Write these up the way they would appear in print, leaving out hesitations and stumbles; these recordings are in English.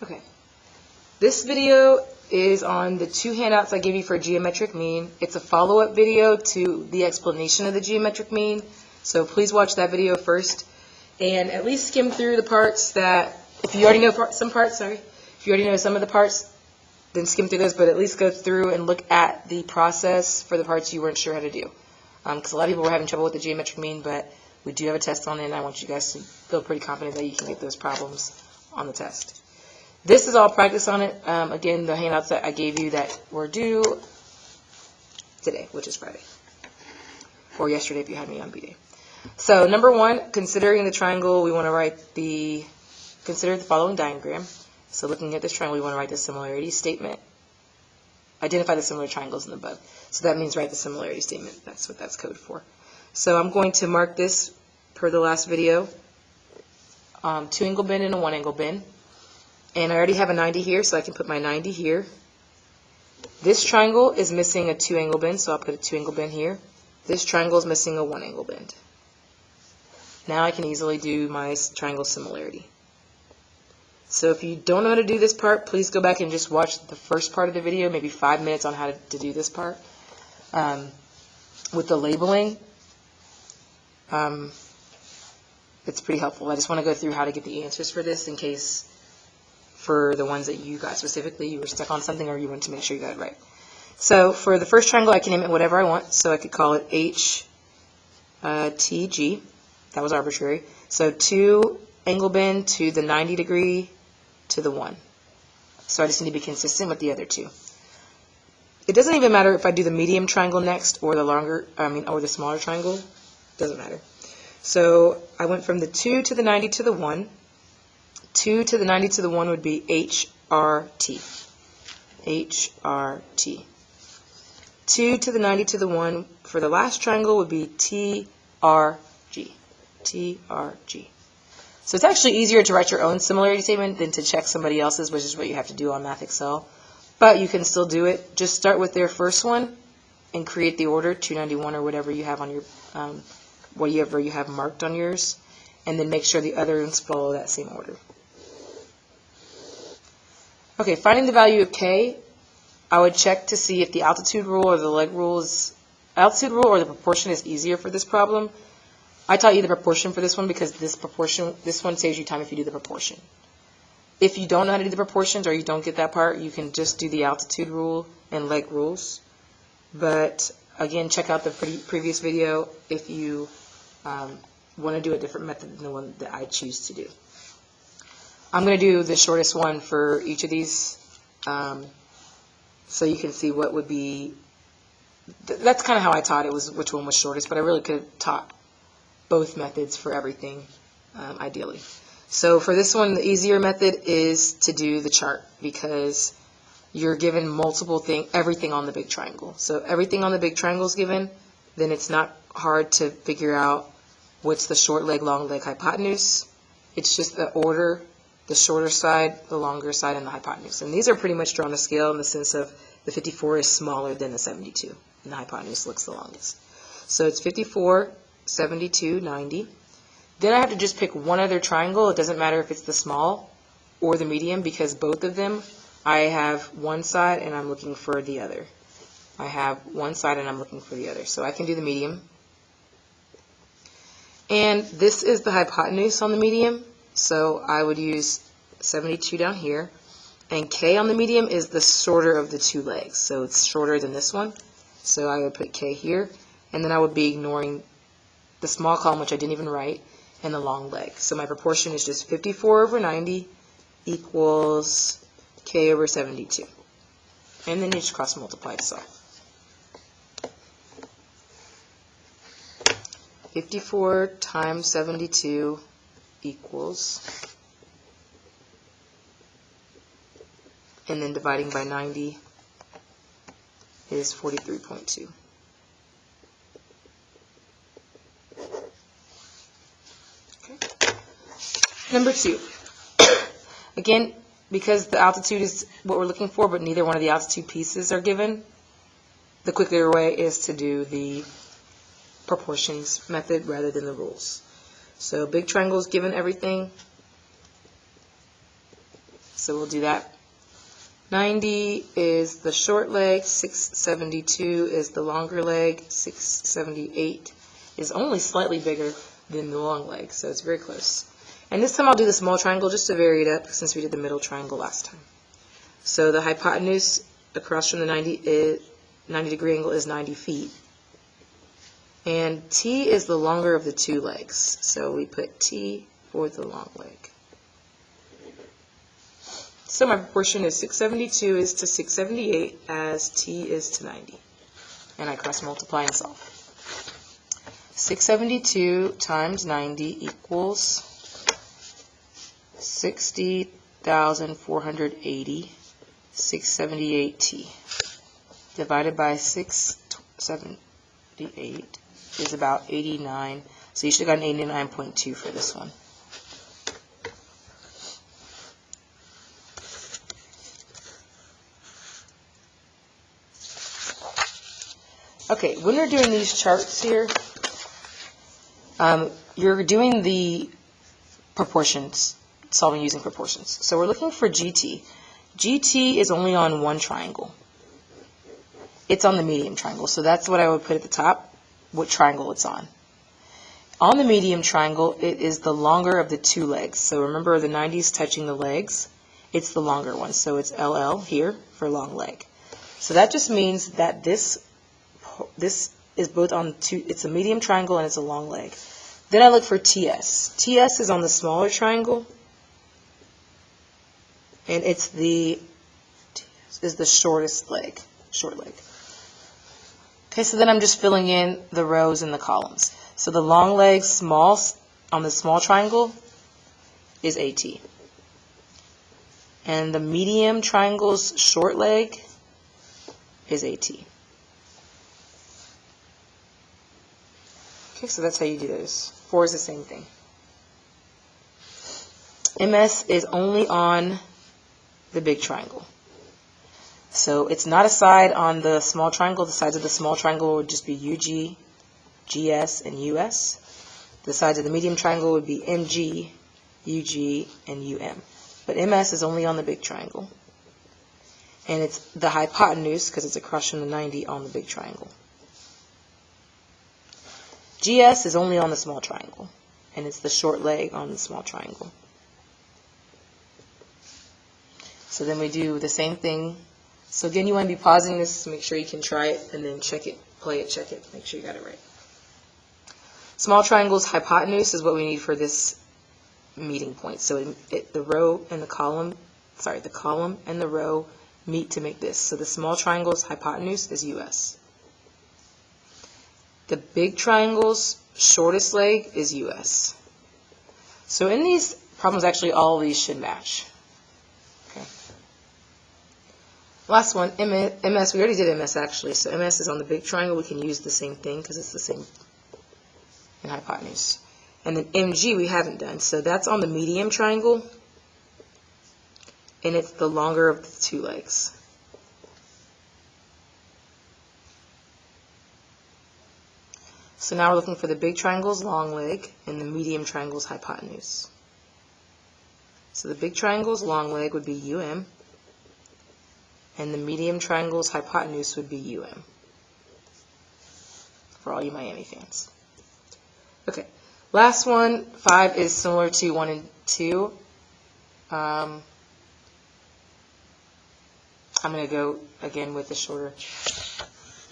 Okay. This video is on the 2 handouts I gave you for geometric mean. It's a follow-up video to the explanation of the geometric mean. So please watch that video first and at least skim through the parts that, if you already know some of the parts, then skim through those, but at least go through and look at the process for the parts you weren't sure how to do. Because a lot of people were having trouble with the geometric mean, but we do have a test on it, and I want you guys to feel pretty confident that you can get those problems on the test. This is all practice on it. Again, the handouts that I gave you that were due today, which is Friday, or yesterday if you had me on B-Day. So number 1, considering the triangle, we want to consider the following diagram. So looking at this triangle, we want to write the similarity statement. Identify the similar triangles in the above. So that means write the similarity statement. That's what that's code for. So I'm going to mark this per the last video, 2 angle bend and a 1 angle bend. And I already have a 90 here, so I can put my 90 here. This triangle is missing a 2 angle bend, so I'll put a 2 angle bend here. This triangle is missing a 1 angle bend. Now I can easily do my triangle similarity. So if you don't know how to do this part, please go back and just watch the first part of the video, maybe 5 minutes on how to do this part. With the labeling, it's pretty helpful. I just want to go through how to get the answers for this in case for the ones that you got specifically, you were stuck on something or you want to make sure you got it right. So for the first triangle, I can name it whatever I want. So I could call it HTG. That was arbitrary. So 2 angle bend to the 90 degree to the 1. So I just need to be consistent with the other 2. It doesn't even matter if I do the medium triangle next or or the smaller triangle. Doesn't matter. So I went from the 2 to the 90 to the 1. 2 to the 90 to the 1 would be HRT. HRT. 2 to the 90 to the 1 for the last triangle would be TRG. TRG. So it's actually easier to write your own similarity statement than to check somebody else's, which is what you have to do on Math Excel. But you can still do it. Just start with their first one and create the order, 291 or whatever you have on your, whatever you have marked on yours, and then make sure the other ones follow that same order. Okay, finding the value of K, I would check to see if the altitude rule or the leg rule or the proportion is easier for this problem. I taught you the proportion for this one because this one saves you time if you do the proportion. If you don't know how to do the proportions or you don't get that part, you can just do the altitude rule and leg rules. But again, check out the previous video if you want to do a different method than the one that I choose to do. I'm going to do the shortest one for each of these so you can see what would be, that's kind of how I taught it, was which one was shortest, but I really could have taught both methods for everything ideally. So for this one, the easier method is to do the chart because you're given everything on the big triangle. So everything on the big triangle is given, then it's not hard to figure out what's the short leg, long leg, hypotenuse. It's just the order, the shorter side, the longer side, and the hypotenuse. And these are pretty much drawn to scale in the sense of the 54 is smaller than the 72, and the hypotenuse looks the longest. So it's 54, 72, 90. Then I have to just pick one other triangle. It doesn't matter if it's the small or the medium because both of them, I have one side and I'm looking for the other. I have one side and I'm looking for the other. So I can do the medium. And this is the hypotenuse on the medium. So I would use 72 down here. And K on the medium is the shorter of the 2 legs. So it's shorter than this one. So I would put K here. And then I would be ignoring the small column, which I didn't even write, and the long leg. So my proportion is just 54 over 90 equals K over 72. And then you just cross multiply this off. 54 times 72 equals, and then dividing by 90 is 43.2. Number 2. Again, because the altitude is what we're looking for, but neither one of the altitude pieces are given, the quicker way is to do the proportions method rather than the rules. So big triangle is given everything. So we'll do that. 90 is the short leg, 672 is the longer leg, 678 is only slightly bigger than the long leg, so it's very close. And this time I'll do the small triangle just to vary it up since we did the middle triangle last time. So the hypotenuse across from the 90 degree angle is 90 feet. And T is the longer of the two legs, so we put T for the long leg. So my proportion is 672 is to 678 as T is to 90. And I cross multiply and solve. 672 times 90 equals 60,480, 678T. Divided by 678 is about 89. So you should have gotten 89.2 for this one. Okay, when we're doing these charts here, you're doing the proportions, solving using proportions. So we're looking for GT. GT is only on one triangle. It's on the medium triangle, so that's what I would put at the top, what triangle it's on. On the medium triangle, it is the longer of the two legs. So remember the 90 is touching the legs. It's the longer one, so it's LL here for long leg. So that just means that this is both on two, it's a medium triangle and it's a long leg. Then I look for TS. TS is on the smaller triangle, and it's the shortest leg, short leg. Okay, so then I'm just filling in the rows and the columns. So the long leg small on the small triangle is AT. And the medium triangle's short leg is AT. Okay, so that's how you do those. 4 is the same thing. MS is only on the big triangle. So it's not a side on the small triangle. The sides of the small triangle would just be UG, GS, and US. The sides of the medium triangle would be MG, UG, and UM. But MS is only on the big triangle. And it's the hypotenuse, because it's across from the 90 on the big triangle. GS is only on the small triangle, and it's the short leg on the small triangle. So then we do the same thing. So again, you want to be pausing this to make sure you can try it, and then check it, play it, check it, make sure you got it right. Small triangle's hypotenuse is what we need for this meeting point. So the row and the column, the column and the row meet to make this. So the small triangle's hypotenuse is US. The big triangle's shortest leg is US. So in these problems, actually all of these should match. Okay. Last one, MS. We already did MS actually. So MS is on the big triangle. We can use the same thing because it's the same in hypotenuse. And then MG we haven't done. So that's on the medium triangle, and it's the longer of the two legs. So now we're looking for the big triangle's long leg and the medium triangle's hypotenuse. So the big triangle's long leg would be UM, and the medium triangle's hypotenuse would be UM, for all you Miami fans. Okay, last one, 5 is similar to 1 and 2. I'm going to go again with the shorter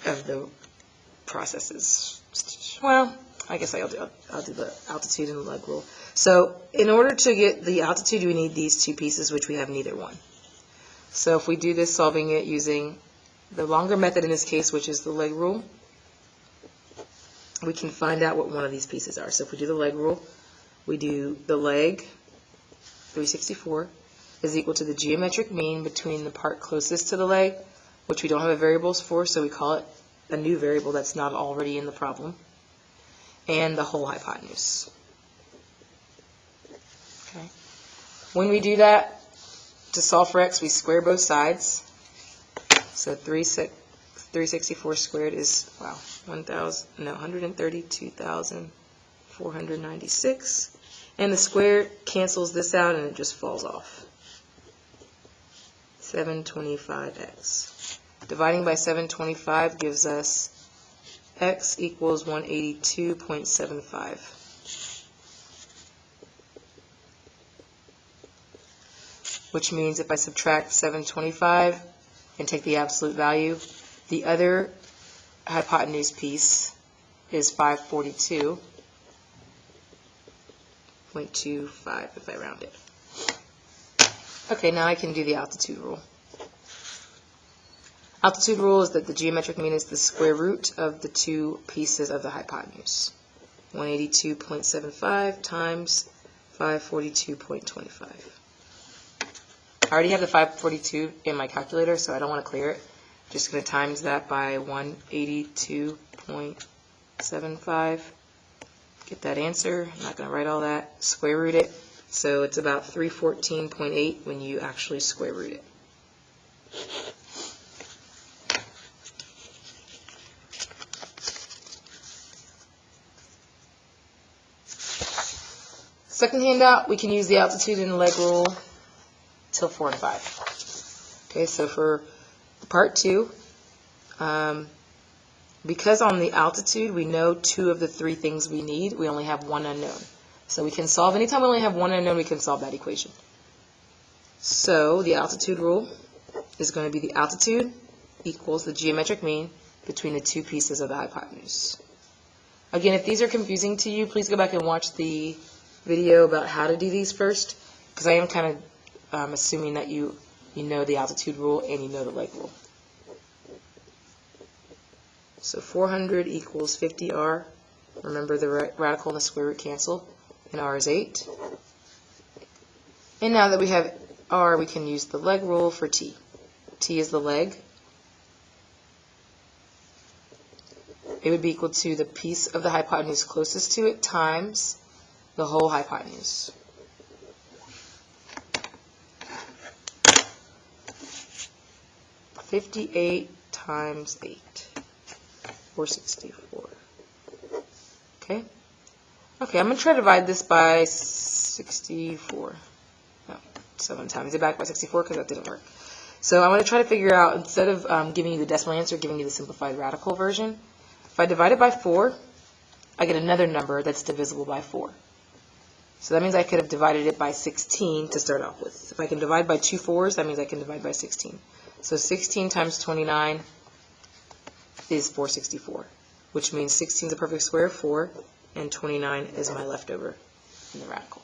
of the processes. Well, I guess I'll do the altitude and the leg rule. So in order to get the altitude, we need these two pieces, which we have neither one. So if we do this, solving it using the longer method in this case, which is the leg rule, we can find out what one of these pieces are. So if we do the leg rule, we do the leg, 364, is equal to the geometric mean between the part closest to the leg, which we don't have variables for, so we call it a new variable that's not already in the problem, and the whole hypotenuse. Okay. When we do that, to solve for x, we square both sides. So 364 squared is, wow, 132,496. And the square cancels this out and it just falls off. 725x. Dividing by 725 gives us x equals 182.75. Which means if I subtract 725 and take the absolute value, the other hypotenuse piece is 542.25 if I round it. Okay, now I can do the altitude rule. Altitude rule is that the geometric mean is the square root of the two pieces of the hypotenuse. 182.75 times 542.25. I already have the 542 in my calculator, so I don't want to clear it. I'm just going to times that by 182.75. Get that answer. I'm not going to write all that. Square root it. So it's about 314.8 when you actually square root it. Second handout, we can use the altitude and leg rule till 4 and 5. Okay, so for part 2, because on the altitude we know 2 of the 3 things we need, we only have 1 unknown. So we can solve, anytime we only have 1 unknown, we can solve that equation. So the altitude rule is going to be the altitude equals the geometric mean between the 2 pieces of the hypotenuse. Again, if these are confusing to you, please go back and watch the video about how to do these first, because I am kind of assuming that you know the altitude rule and you know the leg rule. So 400 equals 50r. Remember the radical and the square root cancel, and r is 8. And now that we have r, we can use the leg rule for t. T is the leg. It would be equal to the piece of the hypotenuse closest to it times the whole hypotenuse. (58 times 8, 464). Okay. Okay, I'm going to try to divide this by 64. No, 7 times it back by 64 because that didn't work. So I want to try to figure out, instead of giving you the decimal answer, giving you the simplified radical version. If I divide it by 4, I get another number that's divisible by 4. So that means I could have divided it by 16 to start off with. If I can divide by 2 4s, that means I can divide by 16. So 16 times 29 is 464, which means 16 is a perfect square of 4, and 29 is my leftover in the radical.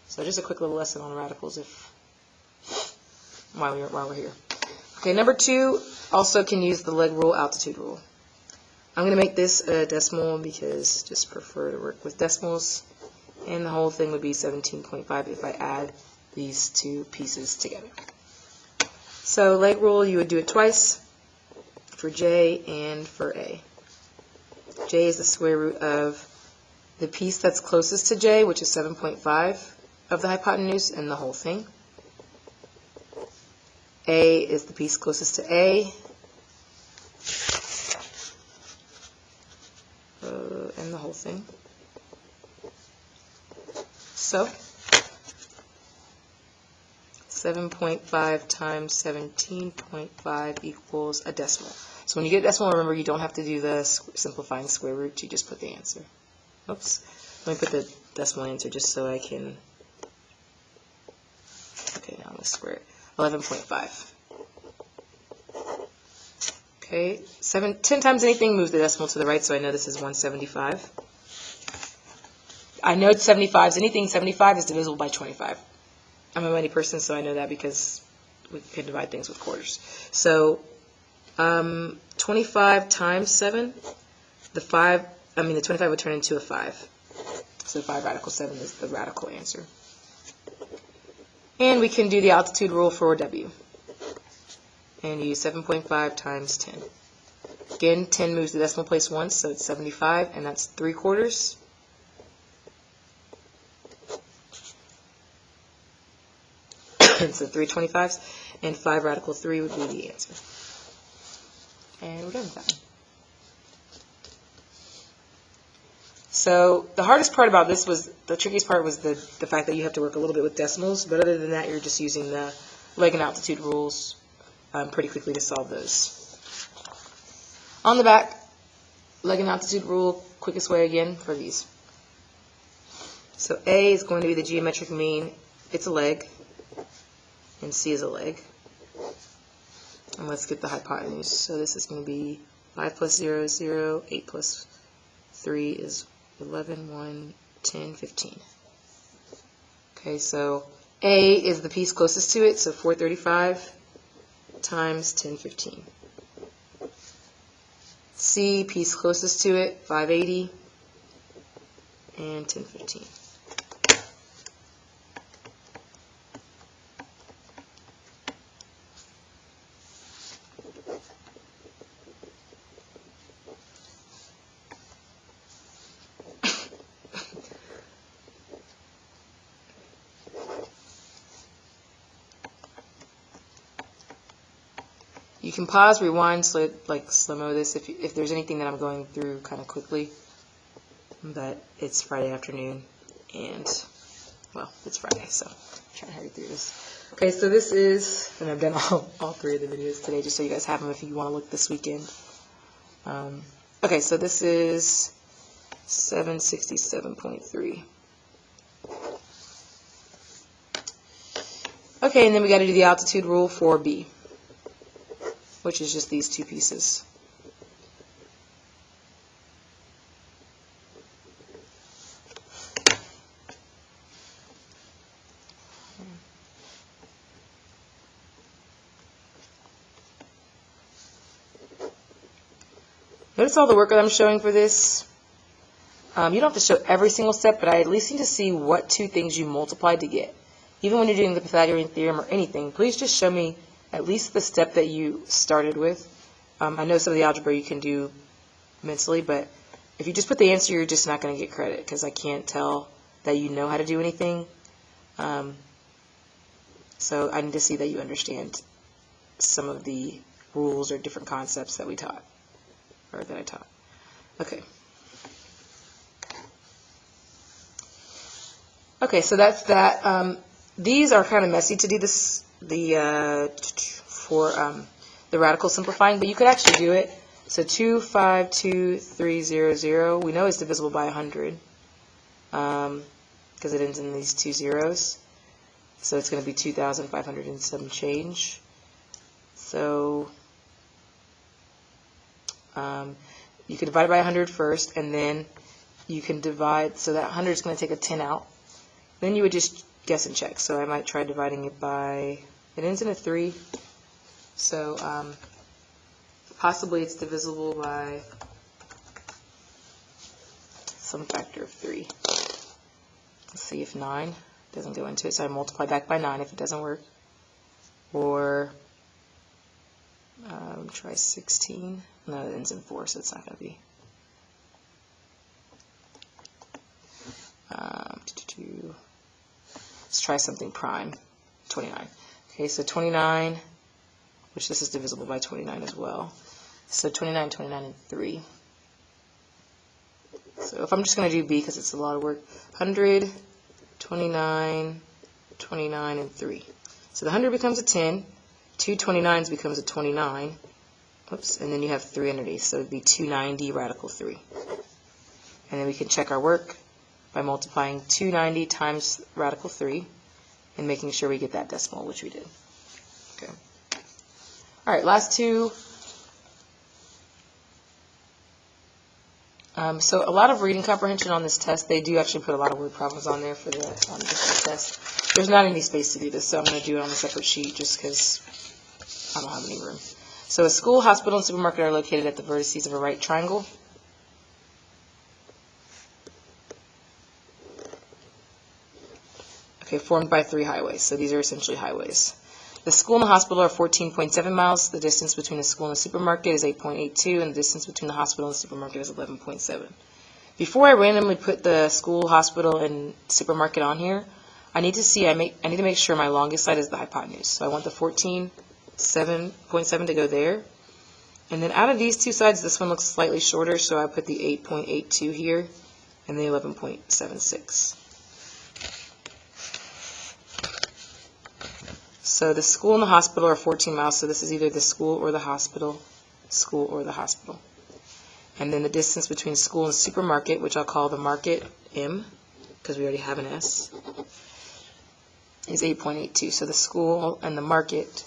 So just a quick little lesson on radicals while we're here. Okay, number 2 also can use the leg rule, altitude rule. I'm going to make this a decimal because I just prefer to work with decimals, and the whole thing would be 17.5 if I add these 2 pieces together. So leg rule, you would do it twice for J and for A. J is the square root of the piece that's closest to J, which is 7.5 of the hypotenuse, and the whole thing. A is the piece closest to A, and the whole thing. So 7.5 times 17.5 equals a decimal. So when you get a decimal, remember you don't have to do the simplifying square root, you just put the answer. Oops. Let me put the decimal answer just so I can, okay, now let's square it. 11.5. Okay, 10 times anything moves the decimal to the right, so I know this is 175. I know 75s, anything 75 is divisible by 25. I'm a money person, so I know that because we can divide things with quarters. So 25 times 7, the 25 would turn into a 5. So 5 radical 7 is the radical answer. And we can do the altitude rule for W. And use 7.5 times 10. Again, 10 moves the decimal place once, so it's 75, and that's 3/4. So 3/25, and 5 radical 3 would be the answer. And we're done with that one. So the hardest part about this was, the trickiest part was the fact that you have to work a little bit with decimals, but other than that, you're just using the leg and altitude rules pretty quickly to solve those. On the back, leg and altitude rule, quickest way again for these. So A is going to be the geometric mean. It's a leg, and C is a leg. And let's get the hypotenuse. So this is going to be 5 plus 0 is 0, 8 plus 3 is 11, 1, 10, 15. Okay, so A is the piece closest to it, so 435 times 1015. C, piece closest to it, 580 and 1015. You can pause, rewind, slow-mo this if there's anything that I'm going through kind of quickly. But it's Friday afternoon, and, well, it's Friday, so I'm trying to hurry through this. Okay, so this is, and I've done all three of the videos today, just so you guys have them if you want to look this weekend. Okay, so this is 767.3. Okay, and then we got to do the altitude rule for B, which is just these two pieces. Notice all the work that I'm showing for this. You don't have to show every single step, but I at least need to see what two things you multiplied to get. Even when you're doing the Pythagorean theorem or anything, please just show me at least the step that you started with. I know some of the algebra you can do mentally, but if you just put the answer, you're just not going to get credit because I can't tell that you know how to do anything. So I need to see that you understand some of the rules or different concepts that we taught, or that I taught. Okay. Okay, so that's that. These are kind of messy to do this, for the radical simplifying, but you could actually do it. So 252300, we know it's divisible by 100 because it ends in these two zeros. So it's going to be 2,500 and some change. So you can divide it by 100 first, and then you can divide, so that 100 is going to take a 10 out. Then you would just guess and check. So I might try dividing it by, it ends in a 3. So possibly it's divisible by some factor of 3. Let's see if 9 doesn't go into it. So I multiply back by 9 if it doesn't work. Or try 16. No, it ends in 4, so it's not going to be. Let's try something prime. 29. Okay, so 29, which this is divisible by 29 as well. So 29, 29, and 3. So if I'm just going to do B because it's a lot of work, 100, 29, 29, and 3. So the 100 becomes a 10, 2 29s becomes a 29, oops, and then you have 3 underneath, so it would be 290 radical 3. And then we can check our work by multiplying 290 times radical 3 and making sure we get that decimal, which we did. Okay. All right, last two. So a lot of reading comprehension on this test. They do actually put a lot of word problems on there for the test. There's not any space to do this, so I'm going to do it on a separate sheet just because I don't have any room. So a school, hospital, and supermarket are located at the vertices of a right triangle. Okay, formed by 3 highways. So these are essentially highways. The school and the hospital are 14.7 miles. The distance between the school and the supermarket is 8.82, and the distance between the hospital and the supermarket is 11.7. Before I randomly put the school, hospital, and supermarket on here, I need to make sure my longest side is the hypotenuse. So I want the 14.7 to go there. And then out of these two sides, this one looks slightly shorter, so I put the 8.82 here and the 11.76. So the school and the hospital are 14 miles, so this is either the school or the hospital, school or the hospital. And then the distance between school and supermarket, which I'll call the market M, because we already have an S, is 8.82. So the school and the market,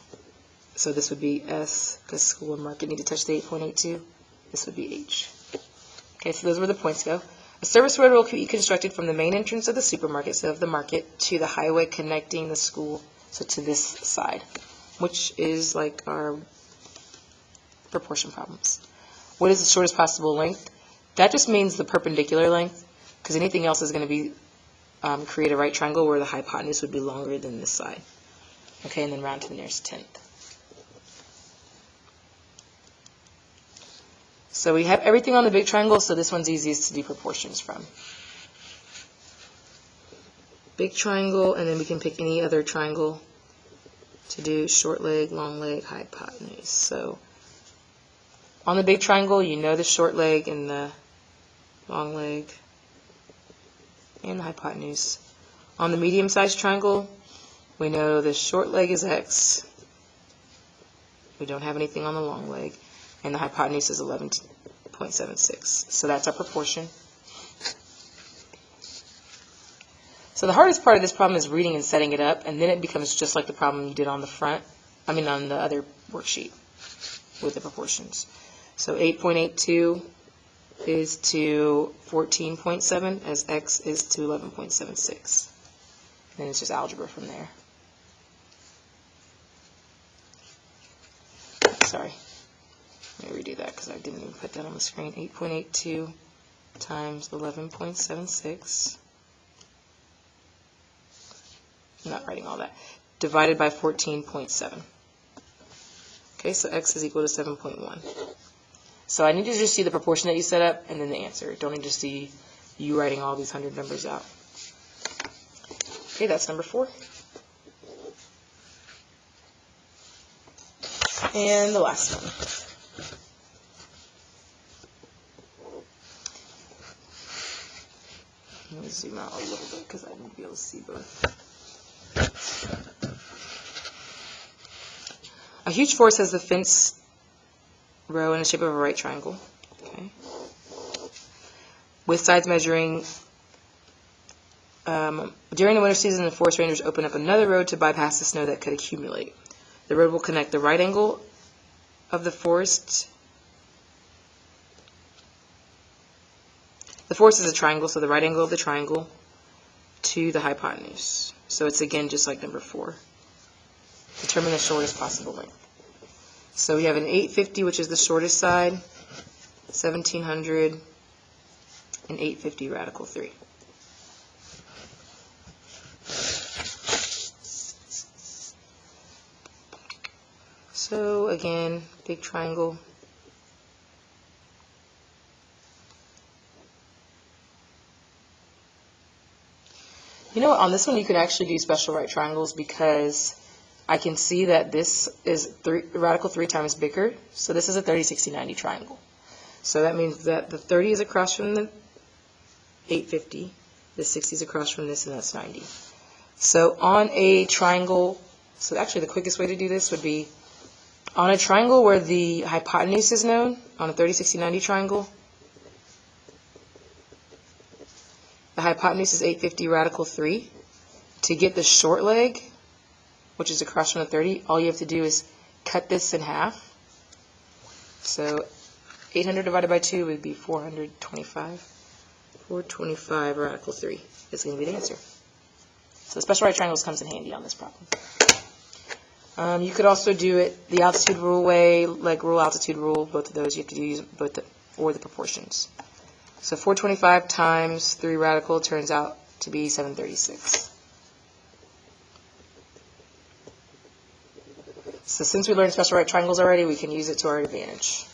so this would be S, because school and market need to touch the 8.82. This would be H. Okay, so those were the points go. A service road will be constructed from the main entrance of the supermarket, so of the market, to the highway connecting the school, so to this side, which is like our proportion problems. What is the shortest possible length? That just means the perpendicular length, because anything else is going to be create a right triangle where the hypotenuse would be longer than this side. Okay, and then round to the nearest tenth. So we have everything on the big triangle, so this one's easiest to do proportions from. Big triangle, and then we can pick any other triangle to do short leg, long leg, hypotenuse. So on the big triangle, you know the short leg and the long leg and the hypotenuse. On the medium-sized triangle, we know the short leg is x. We don't have anything on the long leg. And the hypotenuse is 11.76. So that's our proportion. So the hardest part of this problem is reading and setting it up, and then it becomes just like the problem you did on on the other worksheet with the proportions. So 8.82 is to 14.7 as x is to 11.76. And then it's just algebra from there. Sorry. Let me redo that because I didn't even put that on the screen. 8.82 times 11.76. I'm not writing all that. Divided by 14.7. Okay, so x is equal to 7.1. So I need to just see the proportion that you set up and then the answer. Don't need to see you writing all these 100 numbers out. Okay, that's number 4. And the last one. Let me zoom out a little bit because I need to be able to see both. A huge force has the fence row in the shape of a right triangle. Okay. With sides measuring. During the winter season, the forest rangers open up another road to bypass the snow that could accumulate. The road will connect the right angle of the forest. The forest is a triangle, so the right angle of the triangle to the hypotenuse. So it's again just like number 4. Determine the shortest possible length. So we have an 850, which is the shortest side, 1700, and 850 radical 3. So again, big triangle. You know what, on this one you could actually do special right triangles because I can see that this is radical 3 times bigger, so this is a 30, 60, 90 triangle. So that means that the 30 is across from the 850, the 60 is across from this, and that's 90. So on a triangle, so actually the quickest way to do this would be on a triangle where the hypotenuse is known, on a 30, 60, 90 triangle, the hypotenuse is 850 radical 3. To get the short leg, which is across from the 30, all you have to do is cut this in half. So 800 divided by 2 would be 425. 425 radical 3 is going to be the answer. So special right triangles comes in handy on this problem. You could also do it the altitude rule way, leg rule, altitude rule, both of those you have to use both or the proportions. So 425 times 3 radical turns out to be 736. So since we learned special right triangles already, we can use it to our advantage.